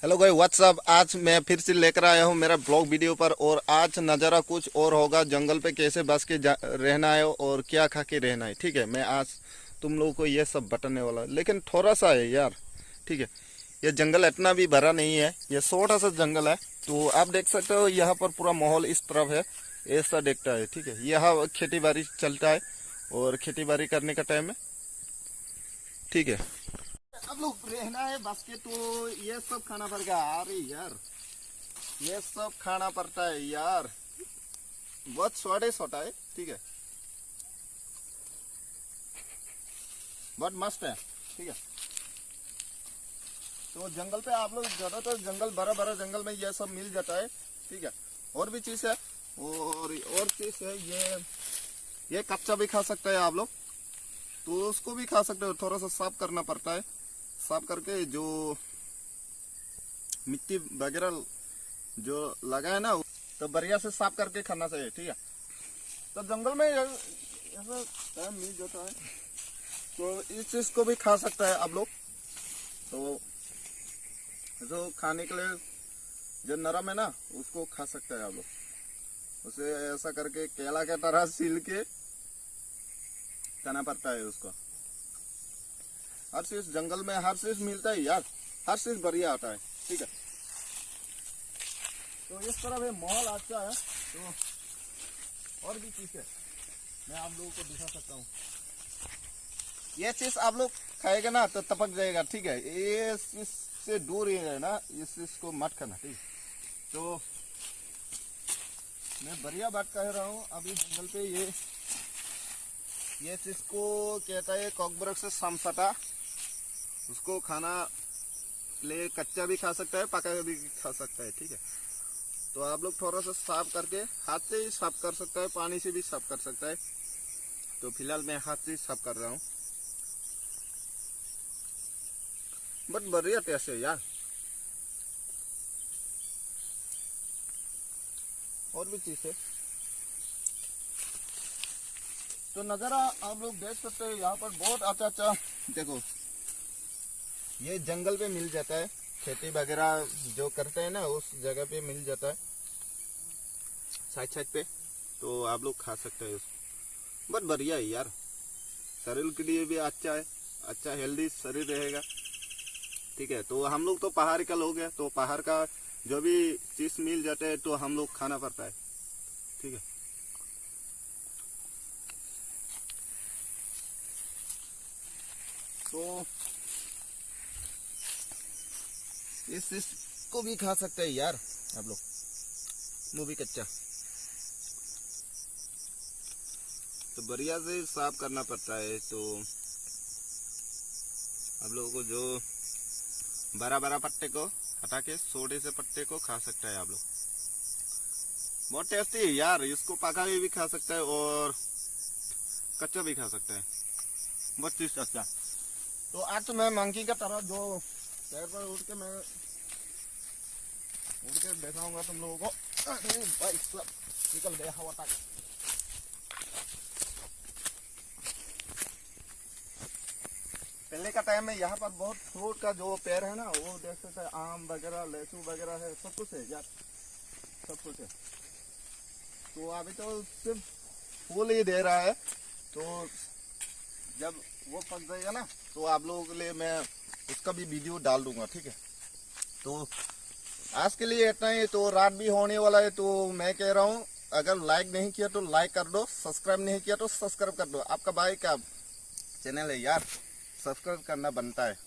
Hello guys what's up. आज मैं फिर से लेकर आया हूँ मेरा ब्लॉग वीडियो पर। और आज नज़ारा कुछ और होगा, जंगल पे कैसे बस के रहना है और क्या खा के रहना है। ठीक है, मैं आज तुम लोगों को ये सब बताने वाला हूँ, लेकिन थोड़ा सा है यार। ठीक है, ये जंगल इतना भी बड़ा नहीं है, ये छोटा सा जंगल है। तो आप देख सकते हो यहाँ पर पूरा माहौल इस तरफ है, ऐसा देखता है। ठीक है, यहाँ खेती बाड़ी चलता है और खेती बाड़ी करने का टाइम है। ठीक है, अब लोग रहना है बस के, तो ये सब खाना पड़ेगा। अरे यार, ये सब खाना पड़ता है यार, बहुत छोटा है। ठीक है, बहुत मस्त है। ठीक है, तो जंगल पे आप लोग ज्यादातर जंगल बड़ा बड़ा जंगल में ये सब मिल जाता है। ठीक है, और भी चीज है, और चीज है ये कच्चा भी खा सकता है आप लोग, तो उसको भी खा सकते हो। थोड़ा सा साफ करना पड़ता है, साफ करके जो मिट्टी वगैरह जो लगा है ना, तो बढ़िया से साफ करके खाना चाहिए। ठीक है, तो जंगल में ऐसा टाइम मिल जाता है, तो इस चीज को भी खा सकता है आप लोग। तो जो खाने के लिए जो नरम है ना, उसको खा सकते हैं आप लोग। उसे ऐसा करके केला के तरह सील के खाना पड़ता है उसको। हर चीज जंगल में हर चीज मिलता है यार, हर चीज बढ़िया आता है। ठीक है, तो इस तरह है, माहौल अच्छा है। तो और भी चीज है, मैं आप लोगों को दिखा सकता हूँ। ये चीज आप लोग खाएगा ना तो टपक जाएगा। ठीक है, ये चीज से दूर ही है ना, इस चीज को मत खाना। ठीक, तो मैं बढ़िया बात कह रहा हूँ। अभी जंगल पे ये चीज को कहता है कॉकब्रक से समसटा। उसको खाना ले कच्चा भी खा सकता है, पका भी खा सकता है। ठीक है, तो आप लोग थोड़ा सा साफ करके, हाथ से ही साफ कर सकता है, पानी से भी साफ कर सकता है। तो फिलहाल मैं हाथ से ही साफ कर रहा हूँ। बट बढ़िया टेस्ट है यार। और भी चीज है, तो नजारा आप लोग देख सकते हो यहाँ पर बहुत अच्छा। देखो, ये जंगल पे मिल जाता है, खेती वगैरह जो करते हैं ना उस जगह पे मिल जाता है, साइड पे। तो आप लोग खा सकते हैं उसको, बहुत बढ़िया है यार। शरीर के लिए भी अच्छा है, अच्छा हेल्दी शरीर रहेगा। ठीक है, तो हम लोग तो पहाड़ का लोग हैं, तो पहाड़ का जो भी चीज मिल जाता है तो हम लोग खाना पड़ता है। ठीक है, तो इस चीज को भी खा सकते हैं यार आप लोग, वो भी कच्चा। तो बढ़िया से साफ करना पड़ता है। तो आप लोगों को जो बड़ा बड़ा पत्ते को हटा के छोटे से पत्ते को खा सकता है आप लोग। बहुत टेस्टी है यार, इसको पका के भी खा सकता है और कच्चा भी खा सकता है, बहुत चीज अच्छा। तो आज तो मैं मंकी का तरह जो पैर पर उड़ के दिखाऊंगा तुम लोगों को। अरे भाई सब निकल गया हवा तक। पहले का टाइम में यहाँ पर बहुत फ्रूट का जो पेड़ है ना, वो देख सकते हैं, आम वगैरह लीचू वगैरह है, सब कुछ है यार, सब कुछ है। तो अभी तो सिर्फ फूल ही दे रहा है, तो जब वो पक जाएगा ना तो आप लोगों के लिए मैं उसका भी वीडियो डाल दूंगा। ठीक है, तो आज के लिए इतना ही। तो रात भी होने वाला है, तो मैं कह रहा हूँ, अगर लाइक नहीं किया तो लाइक कर दो, सब्सक्राइब नहीं किया तो सब्सक्राइब कर दो। आपका भाई का चैनल है यार, सब्सक्राइब करना बनता है।